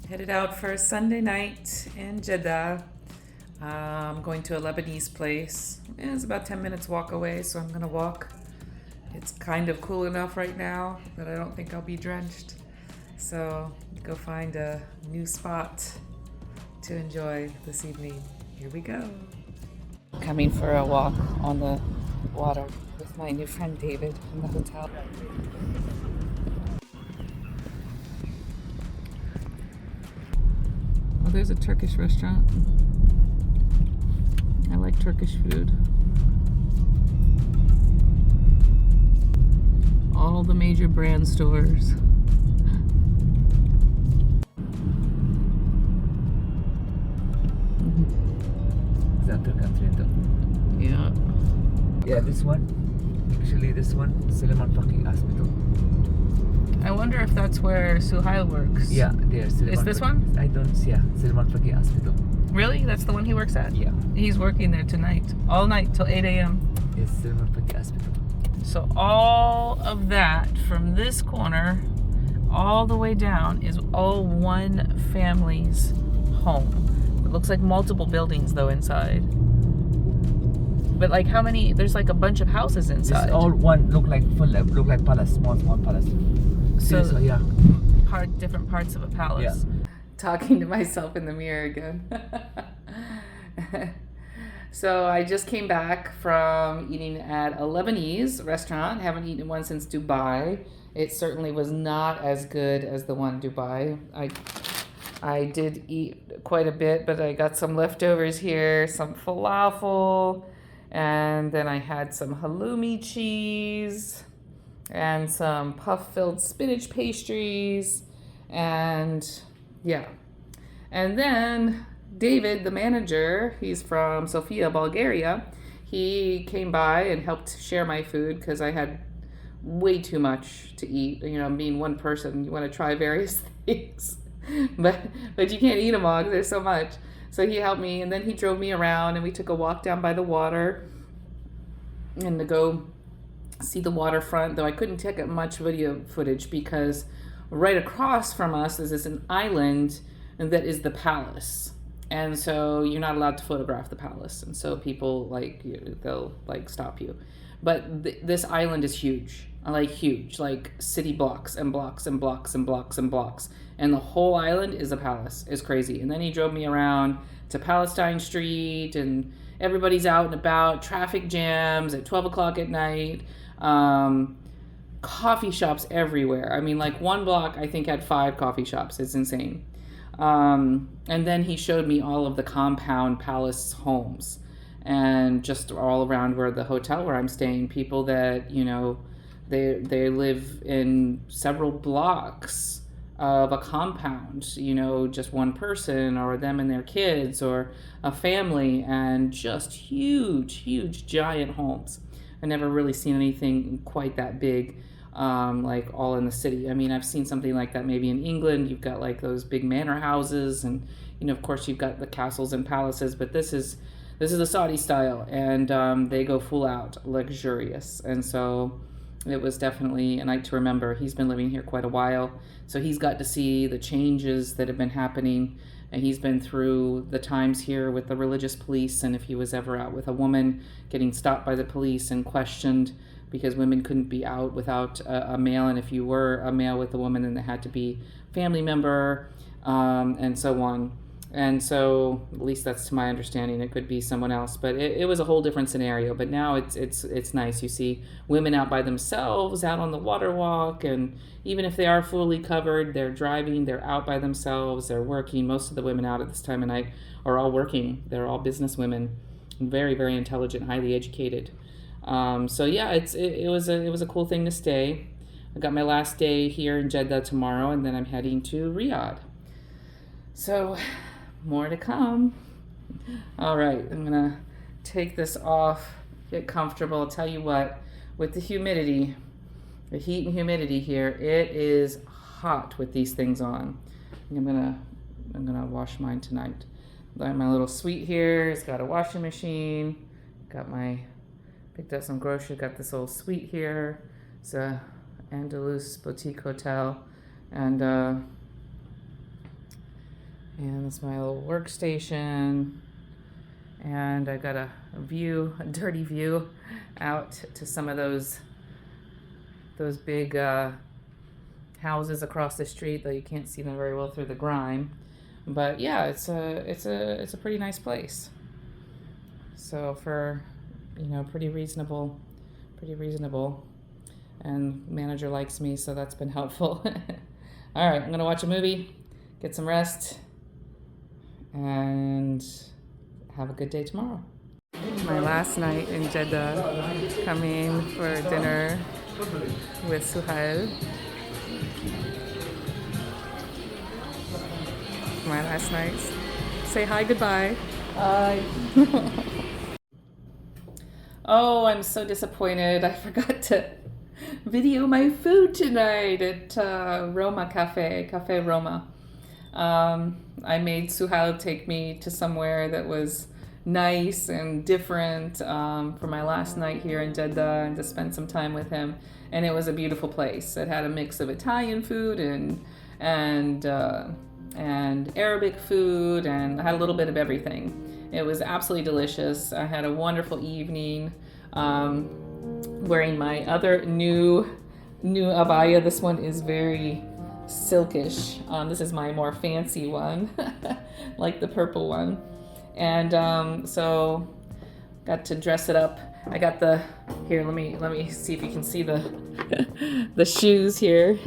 Headed out for a Sunday night in Jeddah. I'm going to a Lebanese place. It's about 10 minutes walk away, so I'm gonna walk. It's kind of cool enough right now that I don't think I'll be drenched. So go find a new spot to enjoy this evening. Here we go. Coming for a walk on the water with my new friend David in the hotel. Oh, there's a Turkish restaurant. I like Turkish food. All the major brand stores. Is that the country? Yeah. Yeah, this one. Actually, this one, Suleiman Faki Hospital. I wonder if that's where Suhail works. Yeah, there. Is this one? I don't. Yeah, Suleiman Faki Hospital. Really? That's the one he works at? Yeah. He's working there tonight. All night till 8 a.m. Yes, Suleiman Faki Hospital. So all of that from this corner all the way down is all one family's home. It looks like multiple buildings though inside. But like how many? There's like a bunch of houses inside. This all one look like palace, small palace. So this one, yeah. Different parts of a palace. Yeah. Talking to myself in the mirror again. So I just came back from eating at a Lebanese restaurant. Haven't eaten one since Dubai. It certainly was not as good as the one in Dubai. I did eat quite a bit, but I got some leftovers here, some falafel, and then I had some halloumi cheese and some puff-filled spinach pastries, and yeah. And then David, the manager, he's from Sofia, Bulgaria. He came by and helped share my food because I had way too much to eat. You know, being one person, you want to try various things, but you can't eat them all because there's so much. So he helped me, and then he drove me around, and we took a walk down by the water and to go see the waterfront, though I couldn't take up much video footage because right across from us is an island that is the palace. And so you're not allowed to photograph the palace. And so people they'll stop you. But this island is huge, like city blocks and blocks and blocks and blocks and blocks. And the whole island is a palace. It's crazy. And then he drove me around to Palestine Street, and everybody's out and about, traffic jams at 12 o'clock at night. Coffee shops everywhere. I mean, like one block I think had 5 coffee shops. It's insane. And then he showed me all of the compound palace homes, and just all around where the hotel where I'm staying, people that, you know, they live in several blocks of a compound, you know, just one person or them and their kids or a family, and just huge giant homes. I never really seen anything quite that big. Like all in the city. I mean, I've seen something like that maybe in England. You've got like those big manor houses, and you know, of course, you've got the castles and palaces. But this is the Saudi style, and they go full out luxurious. And so it was definitely a night to remember. He's been living here quite a while, so he's got to see the changes that have been happening, and he's been through the times here with the religious police. And if he was ever out with a woman getting stopped by the police and questioned, because women couldn't be out without a male, and if you were a male with a woman, then there had to be family member, and so on. And so, at least that's to my understanding, it could be someone else, but it was a whole different scenario. But now it's nice. You see women out by themselves, out on the water walk, and even if they are fully covered, they're driving, they're out by themselves, they're working. Most of the women out at this time of night are all working. They're all business women, very intelligent, highly educated. So yeah, it was a cool thing to stay. I got my last day here in Jeddah tomorrow, and then I'm heading to Riyadh. So more to come. All right, I'm gonna take this off, get comfortable. I'll tell you what, with the humidity, the heat and humidity here, it is hot with these things on. I'm gonna wash mine tonight. Got my little suite here. It's got a washing machine. Picked up some groceries, got this little suite here. It's a Andalus boutique hotel. And And this is my little workstation. And I got a dirty view out to some of those big houses across the street, though you can't see them very well through the grime. But yeah, it's a pretty nice place. So for, pretty reasonable. And manager likes me, so that's been helpful. All right, I'm gonna watch a movie, get some rest, and have a good day tomorrow. My last night in Jeddah, coming for dinner with Suhail. My last night. Say hi, goodbye. Hi. Oh, I'm so disappointed. I forgot to video my food tonight at Roma Cafe Roma. I made Suhail take me to somewhere that was nice and different for my last night here in Jeddah and to spend some time with him. And it was a beautiful place. It had a mix of Italian food and Arabic food, and I had a little bit of everything. It was absolutely delicious. I had a wonderful evening wearing my other new abaya. This one is very silkish. This is my more fancy one, like the purple one. And so got to dress it up. I got here, let me see if you can see the shoes here.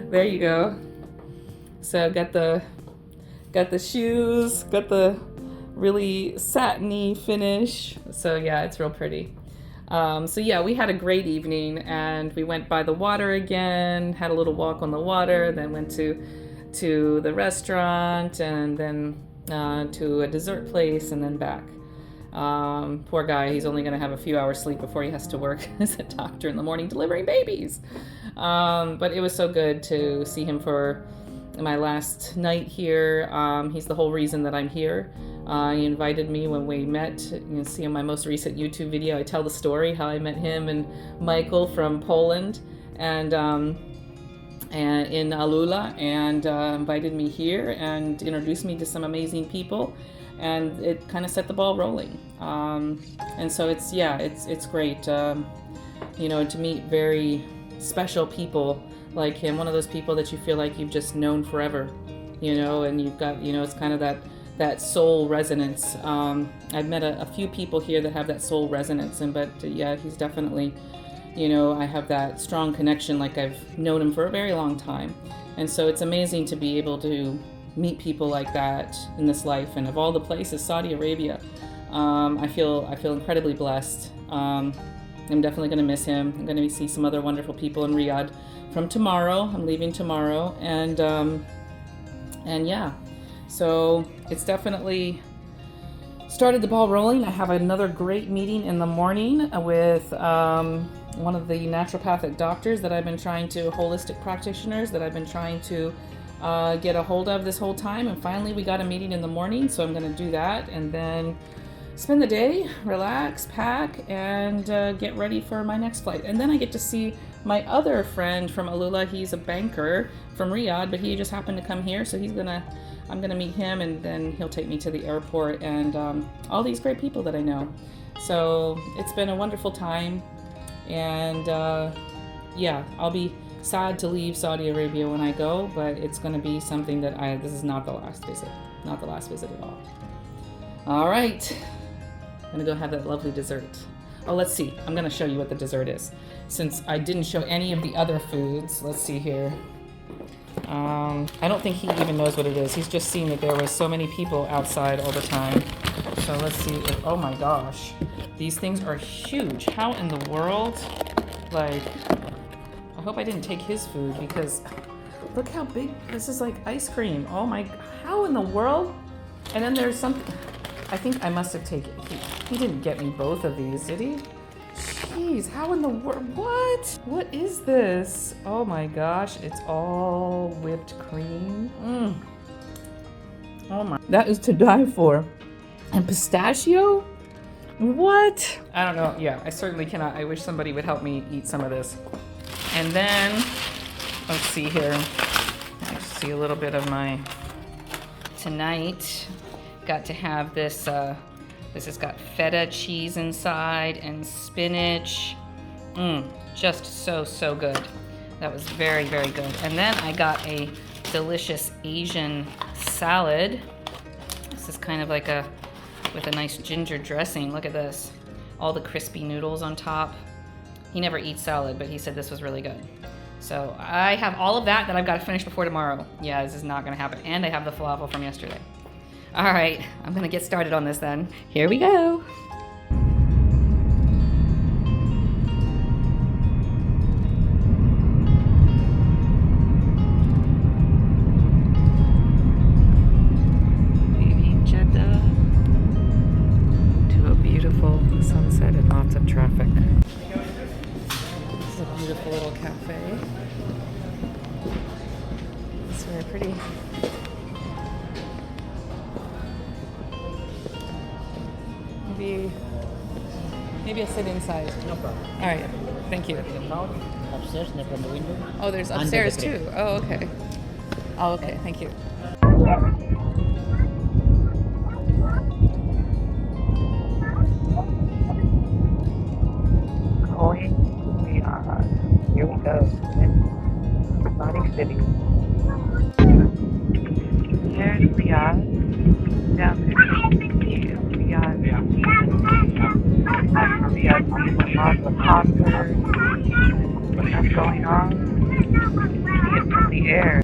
There you go. So got the shoes, got the really satiny finish. So yeah, it's real pretty. So yeah, we had a great evening, and we went by the water again, had a little walk on the water, then went to the restaurant, and then to a dessert place, and then back. Poor guy, he's only gonna have a few hours sleep before he has to work as a doctor in the morning delivering babies. But it was so good to see him for my last night here. He's the whole reason that I'm here. He invited me when we met. You can see in my most recent YouTube video, I tell the story how I met him and Michael from Poland and in Alula, and invited me here and introduced me to some amazing people, and it kind of set the ball rolling. And so it's great, to meet very special people like him, one of those people that you feel like you've just known forever, and you've got, it's kind of that soul resonance. I've met a few people here that have that soul resonance, but he's definitely, I have that strong connection, like I've known him for a very long time. And so it's amazing to be able to meet people like that in this life. And of all the places, Saudi Arabia, I feel incredibly blessed. I'm definitely going to miss him. I'm going to see some other wonderful people in Riyadh from tomorrow. I'm leaving tomorrow, and yeah, so it's definitely started the ball rolling. I have another great meeting in the morning with one of the naturopathic doctors that I've been trying to, holistic practitioners that I've been trying to get a hold of this whole time, and finally we got a meeting in the morning, so I'm going to do that and then spend the day, relax, pack, and get ready for my next flight. And then I get to see my other friend from Alula. He's a banker from Riyadh, but he just happened to come here, so I'm gonna meet him, and then he'll take me to the airport, and all these great people that I know. So it's been a wonderful time, and I'll be sad to leave Saudi Arabia when I go, but it's gonna be something that this is not the last visit at all. All right. I'm gonna go have that lovely dessert. Oh, let's see. I'm gonna show you what the dessert is. Since I didn't show any of the other foods, let's see here. I don't think he even knows what it is. He's just seen that there was so many people outside all the time. So let's see. Oh my gosh. These things are huge. How in the world? Like, I hope I didn't take his food, because look how big. This is like ice cream. Oh my, how in the world? And then there's something. I think I must have taken, he didn't get me both of these, did he? Jeez, how in the world, what? What is this? Oh my gosh, it's all whipped cream. Oh my, that is to die for. And pistachio? What? I don't know, yeah, I certainly cannot. I wish somebody would help me eat some of this. And then, let's see here. see a little bit of my tonight. Got to have this, this has got feta cheese inside and spinach. Just so good. That was very, very good. And then I got a delicious Asian salad. This is kind of like with a nice ginger dressing. Look at this. All the crispy noodles on top. He never eats salad, but he said this was really good. So I have all of that I've got to finish before tomorrow. Yeah, this is not gonna happen. And I have the falafel from yesterday. All right, I'm gonna get started on this then. Here we go. Leaving Jeddah to a beautiful sunset and lots of traffic. This is a beautiful little cafe. It's very pretty. Maybe I'll sit inside. No problem. All right, thank you. Upstairs, near from the window. Oh, there's Under upstairs the crib. too. Oh, okay. Oh, okay, thank you. Going to Riyadh. Here we go. Savoring City. Here's Riyadh. Down there. Riyadh. Riyadh. Lots of concerts. What's going on? See it from the air.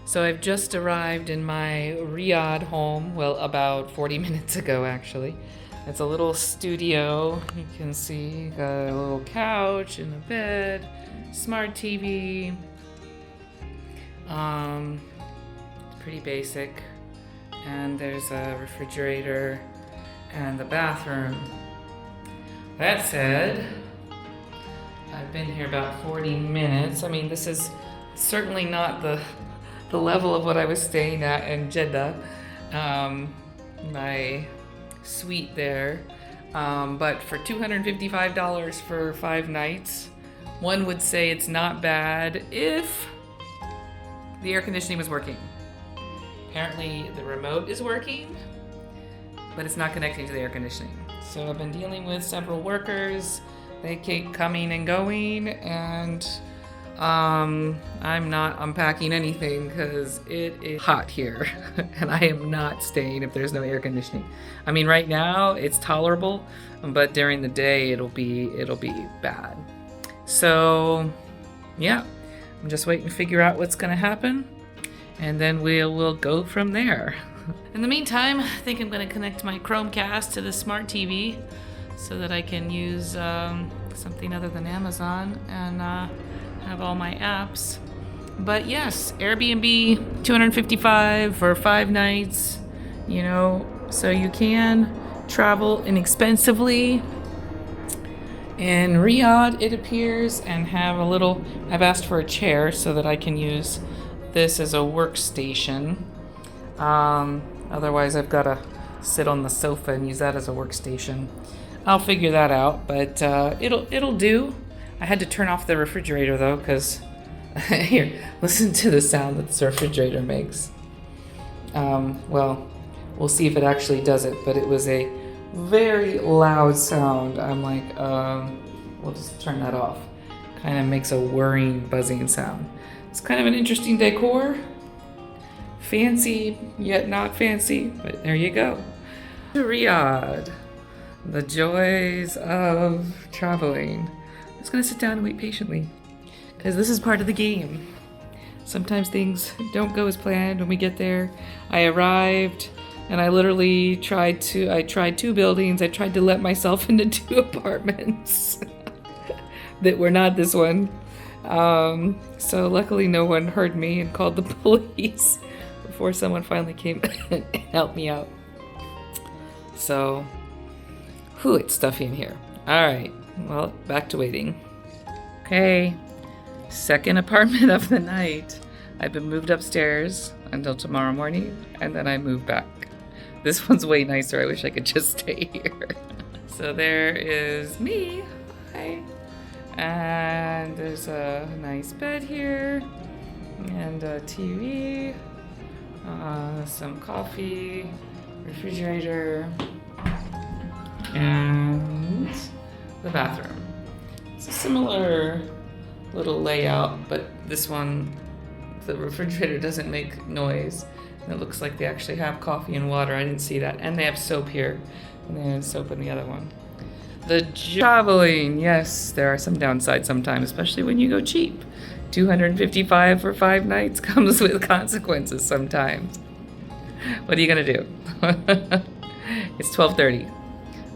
So I've just arrived in my Riyadh home, well, about 40 minutes ago actually. It's a little studio, you can see, got a little couch and a bed, smart TV. It's pretty basic. And there's a refrigerator and the bathroom. That said, I've been here about 40 minutes. I mean, this is certainly not the level of what I was staying at in Jeddah, my suite there. But for $255 for 5 nights, one would say it's not bad if the air conditioning was working. Apparently the remote is working, but it's not connecting to the air conditioning. So I've been dealing with several workers. They keep coming and going, and I'm not unpacking anything because it is hot here and I am not staying if there's no air conditioning. I mean, right now it's tolerable, but during the day it'll be bad. So yeah, I'm just waiting to figure out what's gonna happen, and then we'll go from there. In the meantime, I think I'm gonna connect my Chromecast to the smart TV so that I can use something other than Amazon and have all my apps. But yes, Airbnb, $255 for 5 nights, you know, so you can travel inexpensively in Riyadh, it appears, and have a little, I've asked for a chair so that I can use this as a workstation. Otherwise I've got to sit on the sofa and use that as a workstation. I'll figure that out, but it'll do. I had to turn off the refrigerator though, because here, listen to the sound that this refrigerator makes. Well, we'll see if it actually does it, but it was a very loud sound. I'm like, we'll just turn that off. Kind of makes a whirring, buzzing sound. It's kind of an interesting decor. Fancy, yet not fancy, but there you go. Riyadh, the joys of traveling. I'm just gonna sit down and wait patiently, because this is part of the game. Sometimes things don't go as planned when we get there. I arrived and I literally tried 2 buildings. I tried to let myself into 2 apartments that were not this one. So luckily no one heard me and called the police before someone finally came and helped me out. So, whew, it's stuffy in here. All right, well, back to waiting. Okay, Second apartment of the night. I've been moved upstairs until tomorrow morning, and then I move back. This one's way nicer. I wish I could just stay here. So there is me. Hi. And there's a nice bed here, and a TV, some coffee, refrigerator, and the bathroom. It's a similar little layout, but this one, the refrigerator doesn't make noise. And it looks like they actually have coffee and water. I didn't see that. And they have soap here. And they have soap in the other one. The traveling. Yes, there are some downsides sometimes, especially when you go cheap. $255 for 5 nights comes with consequences sometimes. What are you going to do? It's 12:30.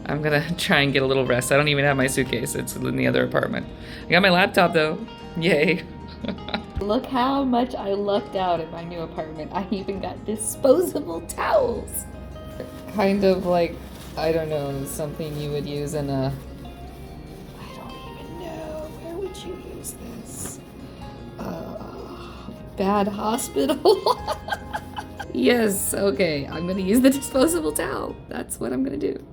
I'm going to try and get a little rest. I don't even have my suitcase. It's in the other apartment. I got my laptop, though. Yay. Look how much I lucked out in my new apartment. I even got disposable towels. Kind of like, I don't know, something you would use in a... I don't even know. Where would you use this? Bad hospital? Yes, okay. I'm gonna use the disposable towel. That's what I'm gonna do.